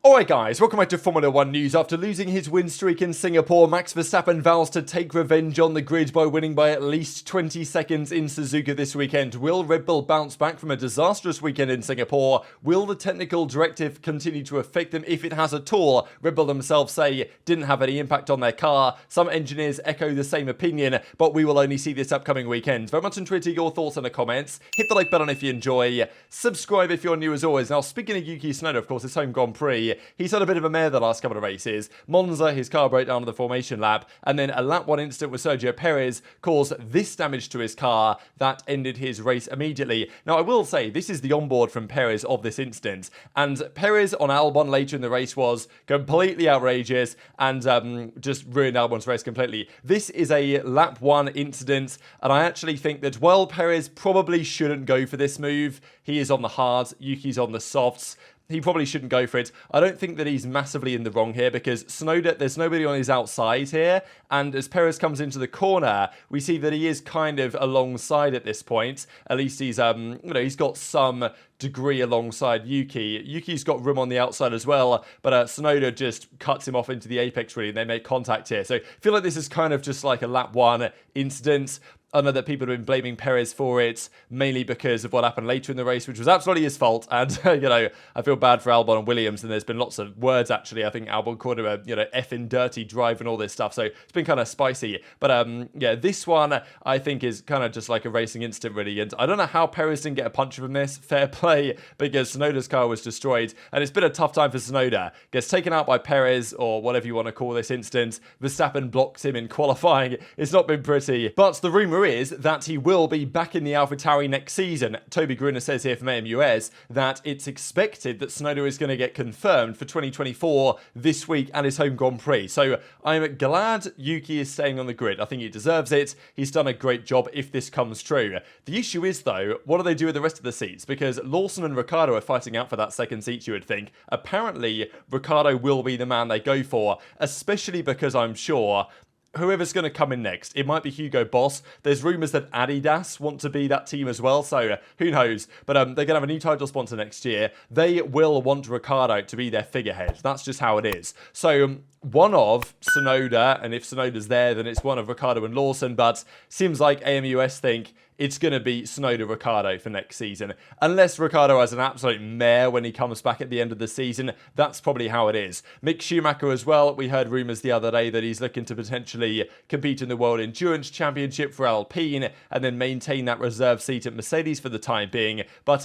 Alright guys, welcome back to Formula 1 news. After losing his win streak in Singapore, Max Verstappen vows to take revenge on the grid by winning by at least 20 seconds in Suzuka this weekend. Will Red Bull bounce back from a disastrous weekend in Singapore? Will the technical directive continue to affect them if it has at all? Red Bull themselves say didn't have any impact on their car. Some engineers echo the same opinion, but we will only see this upcoming weekend. Very much enjoy your thoughts in the comments. Hit the like button if you enjoy. Subscribe if you're new as always. Now, speaking of Yuki Tsunoda, of course, his home Grand Prix. He's had a bit of a mare the last couple of races. Monza, his car broke down on the formation lap, and then a lap 1 incident with Sergio Perez caused this damage to his car that ended his race immediately. Now, I will say, this is the onboard from Perez of this incident, and Perez on Albon later in the race was completely outrageous and just ruined Albon's race completely. This is a lap 1 incident, and I actually think that while Perez probably shouldn't go for this move, he is on the hards, Yuki's on the softs. He probably shouldn't go for it. I don't think that he's massively in the wrong here because Tsunoda, there's nobody on his outside here. And as Perez comes into the corner, we see that he is kind of alongside at this point. At least he's, he's got some degree alongside Yuki. Yuki's got room on the outside as well, but Tsunoda just cuts him off into the apex really, and they make contact here. So I feel like this is kind of just like a lap 1 incident. I know that people have been blaming Perez for it, mainly because of what happened later in the race, which was absolutely his fault. And, I feel bad for Albon and Williams, and there's been lots of words, actually. I think Albon called him a, effing dirty drive and all this stuff. So it's been kind of spicy. But, this one, I think, is kind of just like a racing incident, really. And I don't know how Perez didn't get a punch from this. Fair play, because Tsunoda's car was destroyed. And it's been a tough time for Tsunoda. Gets taken out by Perez, or whatever you want to call this instance. Verstappen blocks him in qualifying. It's not been pretty. But the rumour is that he will be back in the AlphaTauri next season. Toby Gruner says here from AMUS that it's expected that Tsunoda is going to get confirmed for 2024 this week at his home Grand Prix. So I'm glad Yuki is staying on the grid. I think he deserves it. He's done a great job if this comes true. The issue is, though, what do they do with the rest of the seats? Because Lawson and Ricciardo are fighting out for that second seat, you would think. Apparently, Ricciardo will be the man they go for, especially because I'm sure whoever's going to come in next, it might be Hugo Boss. There's rumours that Adidas want to be that team as well, so who knows. But they're going to have a new title sponsor next year. They will want Ricciardo to be their figurehead. That's just how it is. So one of Tsunoda, and if Tsunoda's there, then it's one of Ricciardo and Lawson, but seems like AMUS think it's going to be Tsunoda Ricciardo for next season. Unless Ricciardo has an absolute mare when he comes back at the end of the season, that's probably how it is. Mick Schumacher as well, we heard rumours the other day that he's looking to potentially compete in the World Endurance Championship for Alpine and then maintain that reserve seat at Mercedes for the time being. But,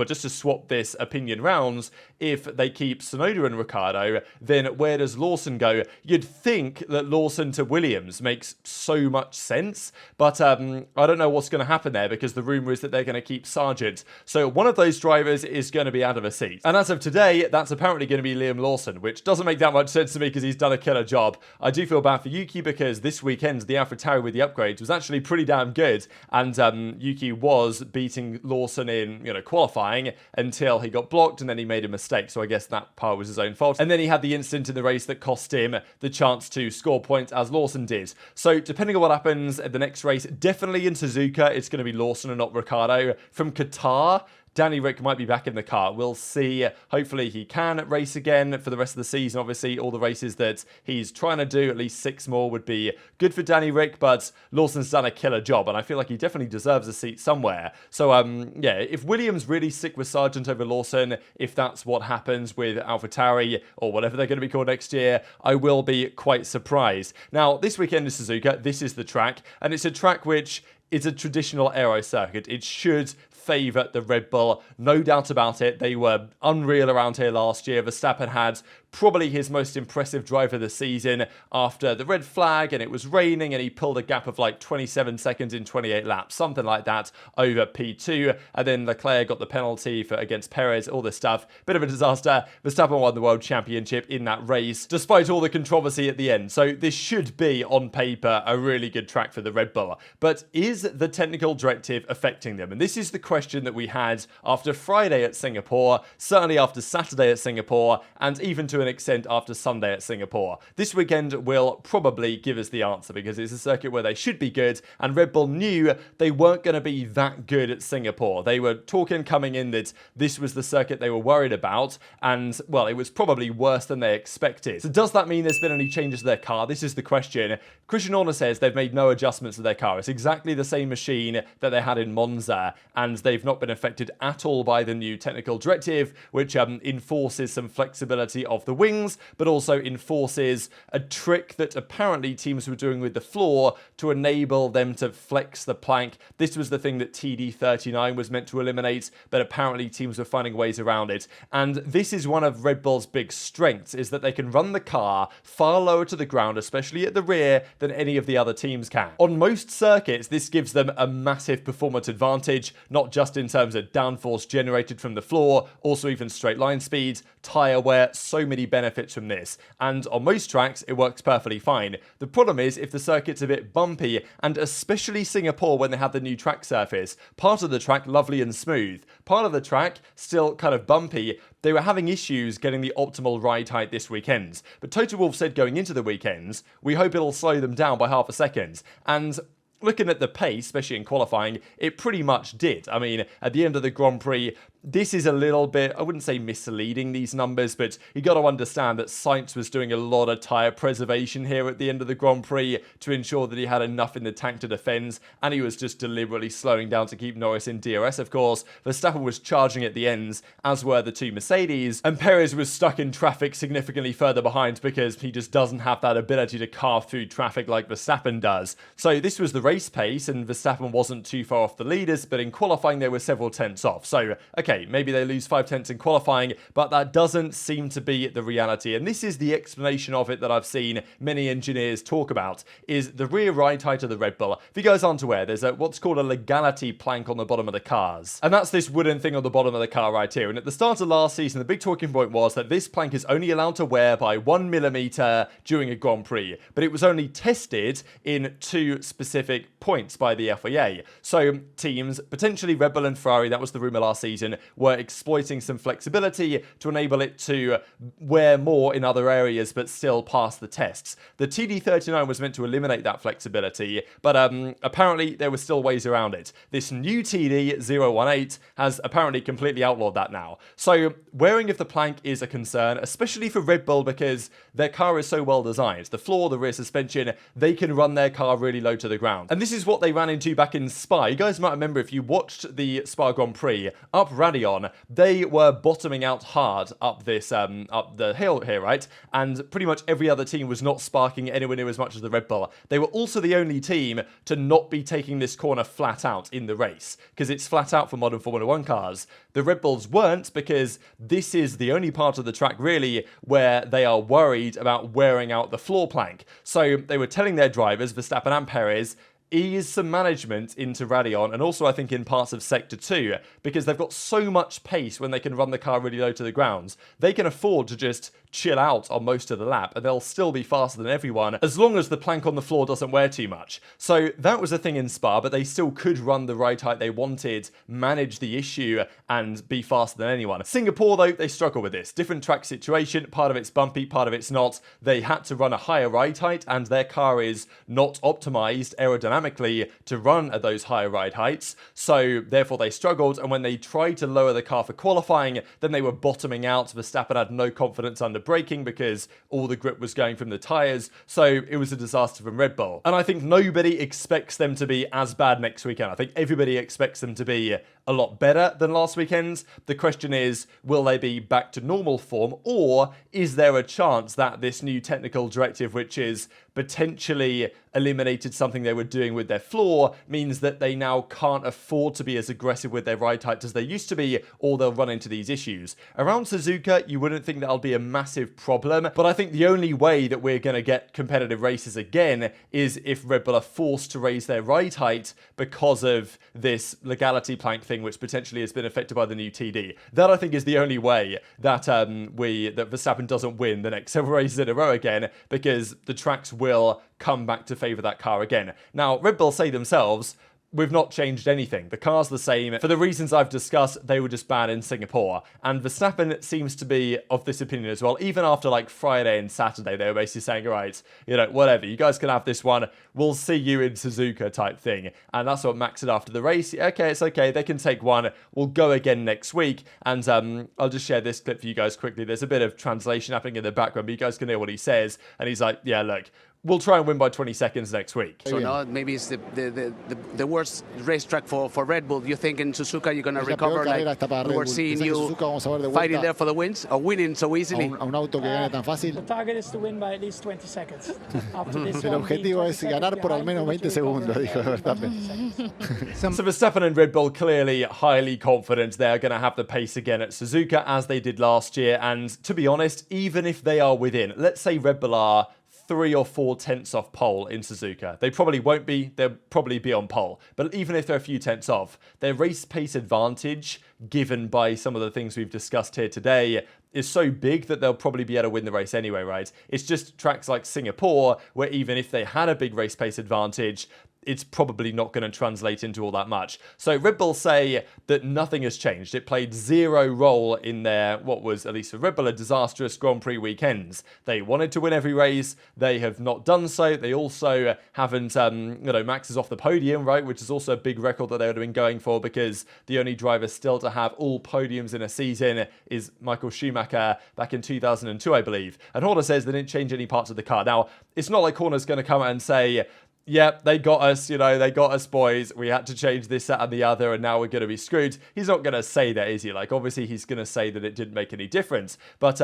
just to swap this opinion rounds, if they keep Tsunoda and Ricciardo, then where does Lawson go? You'd think that Lawson to Williams makes so much sense, but I don't know what's going to happen there because the rumour is that they're going to keep Sargent. So one of those drivers is going to be out of a seat. And as of today, that's apparently going to be Liam Lawson, which doesn't make that much sense to me because he's done a killer job. I do feel bad for Yuki because this weekend, the AlphaTauri with the upgrades was actually pretty damn good. And Yuki was beating Lawson in, qualifying until he got blocked and then he made a mistake. So I guess that part was his own fault. And then he had the incident in the race that cost him the chance to score points as Lawson did. So depending on what happens at the next race, definitely in Suzuka, it's going to be Lawson and not Ricciardo. From Qatar, Danny Rick might be back in the car. We'll see. Hopefully he can race again for the rest of the season. Obviously, all the races that he's trying to do, at least 6 more, would be good for Danny Rick, but Lawson's done a killer job, and I feel like he definitely deserves a seat somewhere. So, if Williams really stick with Sargent over Lawson, if that's what happens with AlphaTauri, or whatever they're going to be called next year, I will be quite surprised. Now, this weekend is Suzuka. This is the track, and it's a track which is a traditional aero circuit. It should favour the Red Bull, no doubt about it. They were unreal around here last year. Verstappen had probably his most impressive drive of the season after the red flag and it was raining and he pulled a gap of like 27 seconds in 28 laps, something like that, over P2, and then Leclerc got the penalty for against Perez, all this stuff. Bit of a disaster. Verstappen won the World Championship in that race, despite all the controversy at the end. So this should be, on paper, a really good track for the Red Bull. But is the technical directive affecting them? And this is the question question that we had after Friday at Singapore, certainly after Saturday at Singapore, and even to an extent after Sunday at Singapore. This weekend will probably give us the answer because it's a circuit where they should be good, and Red Bull knew they weren't going to be that good at Singapore. They were talking coming in that this was the circuit they were worried about, and, well, it was probably worse than they expected. So does that mean there's been any changes to their car? This is the question. Christian Horner says they've made no adjustments to their car. It's exactly the same machine that they had in Monza, and they've not been affected at all by the new technical directive, which enforces some flexibility of the wings, but also enforces a trick that apparently teams were doing with the floor to enable them to flex the plank. This was the thing that TD39 was meant to eliminate, but apparently teams were finding ways around it. And this is one of Red Bull's big strengths, is that they can run the car far lower to the ground, especially at the rear, than any of the other teams can. On most circuits, this gives them a massive performance advantage, not just in terms of downforce generated from the floor, also even straight line speeds, tyre wear, so many benefits from this. And on most tracks, it works perfectly fine. The problem is if the circuit's a bit bumpy, and especially Singapore when they have the new track surface, part of the track lovely and smooth, part of the track still kind of bumpy. They were having issues getting the optimal ride height this weekend. But Toto Wolff said going into the weekends, we hope it'll slow them down by half a second. And looking at the pace, especially in qualifying, it pretty much did. I mean, at the end of the Grand Prix, this is a little bit, I wouldn't say misleading, these numbers, but you got to understand that Sainz was doing a lot of tyre preservation here at the end of the Grand Prix to ensure that he had enough in the tank to defend, and he was just deliberately slowing down to keep Norris in DRS, of course. Verstappen was charging at the ends, as were the two Mercedes, and Perez was stuck in traffic significantly further behind because he just doesn't have that ability to carve through traffic like Verstappen does. So this was the race pace, and Verstappen wasn't too far off the leaders, but in qualifying they were several tenths off. So, okay, maybe they lose 5 tenths in qualifying, but that doesn't seem to be the reality. And this is the explanation of it that I've seen many engineers talk about, is the rear ride height of the Red Bull. If you guys aren't aware, there's what's called a legality plank on the bottom of the cars. And that's this wooden thing on the bottom of the car right here. And at the start of last season, the big talking point was that this plank is only allowed to wear by 1 millimeter during a Grand Prix. But it was only tested in 2 specific points by the FIA. So teams, potentially Red Bull and Ferrari, that was the rumour last season, were exploiting some flexibility to enable it to wear more in other areas but still pass the tests. The TD39 was meant to eliminate that flexibility, but apparently there were still ways around it. This new TD018 has apparently completely outlawed that now. So wearing of the plank is a concern, especially for Red Bull because their car is so well designed. The floor, the rear suspension, they can run their car really low to the ground. And this is what they ran into back in Spa. You guys might remember if you watched the Spa Grand Prix, up Radion, they were bottoming out hard up this up the hill here, right? And pretty much every other team was not sparking anywhere near as much as the Red Bull. They were also the only team to not be taking this corner flat out in the race, because it's flat out for modern Formula 1 cars. The Red Bulls weren't, because this is the only part of the track really where they are worried about wearing out the floor plank. So they were telling their drivers, Verstappen and Perez, ease some management into Radion, and also I think in parts of Sector 2, because they've got so much pace when they can run the car really low to the ground. They can afford to just chill out on most of the lap, and they'll still be faster than everyone, as long as the plank on the floor doesn't wear too much. So that was a thing in Spa, but they still could run the ride height they wanted, manage the issue, and be faster than anyone. Singapore, though, they struggle with this. Different track situation, part of it's bumpy, part of it's not. They had to run a higher ride height, and their car is not optimized aerodynamically to run at those higher ride heights, so therefore they struggled, and when they tried to lower the car for qualifying, then they were bottoming out. Verstappen had no confidence under braking because all the grip was going from the tyres, so it was a disaster from Red Bull. And I think nobody expects them to be as bad next weekend. I think everybody expects them to be a lot better than last weekend. The question is, will they be back to normal form, or is there a chance that this new technical directive, which is potentially eliminated something they were doing with their floor, means that they now can't afford to be as aggressive with their ride height as they used to be, or they'll run into these issues. Around Suzuka, you wouldn't think that'll be a massive problem, but I think the only way that we're going to get competitive races again is if Red Bull are forced to raise their ride height because of this legality plank thing, which potentially has been affected by the new TD. That, I think, is the only way that that Verstappen doesn't win the next several races in a row again, because the tracks will come back to favour that car again. Now, Red Bull say themselves, we've not changed anything. The car's the same. For the reasons I've discussed, they were just bad in Singapore. And Verstappen seems to be of this opinion as well. Even after like Friday and Saturday, they were basically saying, all right, you know, whatever, you guys can have this one. We'll see you in Suzuka type thing. And that's what Max said after the race. Okay, it's okay. They can take one. We'll go again next week. And I'll just share this clip for you guys quickly. There's a bit of translation happening in the background, but you guys can hear what he says. And he's like, yeah, look, we'll try and win by 20 seconds next week. So now maybe it's the worst racetrack for Red Bull. You think in Suzuka you're going to recover? Like we were seeing you fighting there for the wins or winning so easily? The target is to win by at least 20 seconds. After this El objetivo es ganar por al menos 20 segundos, dijo Verstappen. So Verstappen and Red Bull clearly highly confident they're going to have the pace again at Suzuka as they did last year. And to be honest, even if they are within, let's say Red Bull are 3 or 4 tenths off pole in Suzuka. They probably won't be. They'll probably be on pole. But even if they're a few tenths off, their race pace advantage, given by some of the things we've discussed here today, is so big that they'll probably be able to win the race anyway, right? It's just tracks like Singapore, where even if they had a big race pace advantage, it's probably not going to translate into all that much. So Red Bull say that nothing has changed. It played zero role in their, what was, at least for Red Bull, a disastrous Grand Prix weekends. They wanted to win every race. They have not done so. They also haven't, Max is off the podium, right? Which is also a big record that they would have been going for, because the only driver still to have all podiums in a season is Michael Schumacher back in 2002, I believe. And Horner says they didn't change any parts of the car. Now, it's not like Horner's going to come out and say, yeah, they got us, they got us, boys. We had to change this, that, and the other, and now we're going to be screwed. He's not going to say that, is he? Like, obviously, he's going to say that it didn't make any difference. But,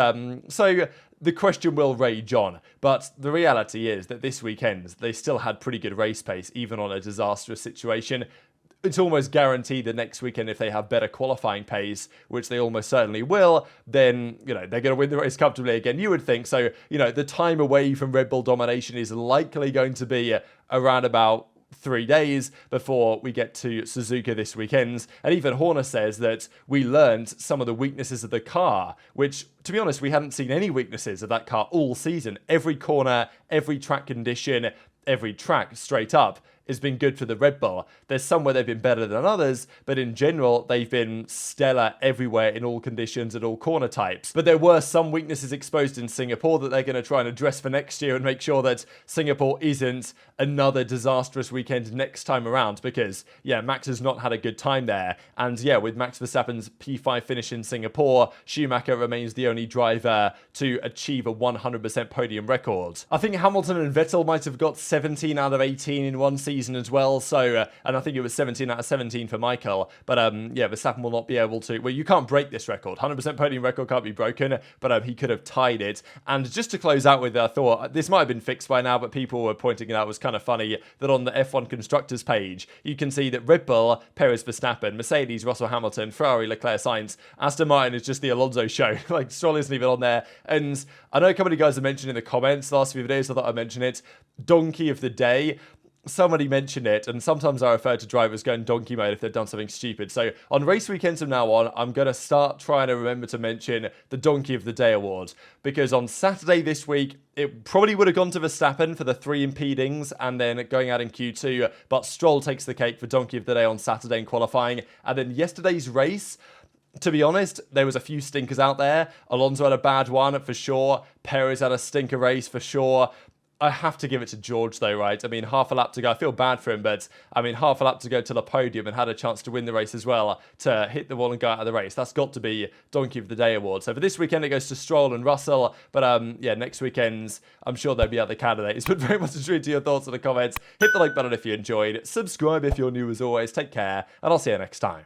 so the question will rage on. But the reality is that this weekend, they still had pretty good race pace, even on a disastrous situation. It's almost guaranteed the next weekend, if they have better qualifying pace, which they almost certainly will, then, they're going to win the race comfortably again, you would think. So, the time away from Red Bull domination is likely going to be around about 3 days before we get to Suzuka this weekend. And even Horner says that we learned some of the weaknesses of the car, which, to be honest, we hadn't seen any weaknesses of that car all season. Every corner, every track condition, every track straight up has been good for the Red Bull. There's some where they've been better than others, but in general, they've been stellar everywhere in all conditions and all corner types. But there were some weaknesses exposed in Singapore that they're going to try and address for next year and make sure that Singapore isn't another disastrous weekend next time around, because, Max has not had a good time there. And with Max Verstappen's P5 finish in Singapore, Schumacher remains the only driver to achieve a 100% podium record. I think Hamilton and Vettel might have got 17 out of 18 in one season as well, so and I think it was 17 out of 17 for Michael, but Verstappen will not be able to, well, you can't break this record. 100% podium record can't be broken, but he could have tied it. And just to close out with, I thought this might have been fixed by now, but people were pointing it out, it was kind of funny that on the F1 constructors page you can see that Red Bull, Perez, Verstappen, Mercedes, Russell, Hamilton, Ferrari, Leclerc, Sainz, Aston Martin is just the Alonso show. Like, Stroll isn't even on there. And I know a couple of guys have mentioned in the comments the last few videos, I thought I'd mention it, donkey of the day. Somebody mentioned it, and sometimes I refer to drivers going donkey mode if they've done something stupid. So on race weekends from now on, I'm going to start trying to remember to mention the Donkey of the Day award, because on Saturday this week, it probably would have gone to Verstappen for the 3 impedings and then going out in Q2, but Stroll takes the cake for Donkey of the Day on Saturday in qualifying. And then yesterday's race, to be honest, there was a few stinkers out there. Alonso had a bad one for sure. Perez had a stinker race for sure. I have to give it to George though, right? I mean, half a lap to go. I feel bad for him, but I mean, half a lap to go to the podium and had a chance to win the race as well, to hit the wall and go out of the race. That's got to be Donkey of the Day award. So for this weekend, it goes to Stroll and Russell. But next weekend's, I'm sure there'll be other candidates. But very much intrigued to your thoughts in the comments. Hit the like button if you enjoyed. Subscribe if you're new as always. Take care, and I'll see you next time.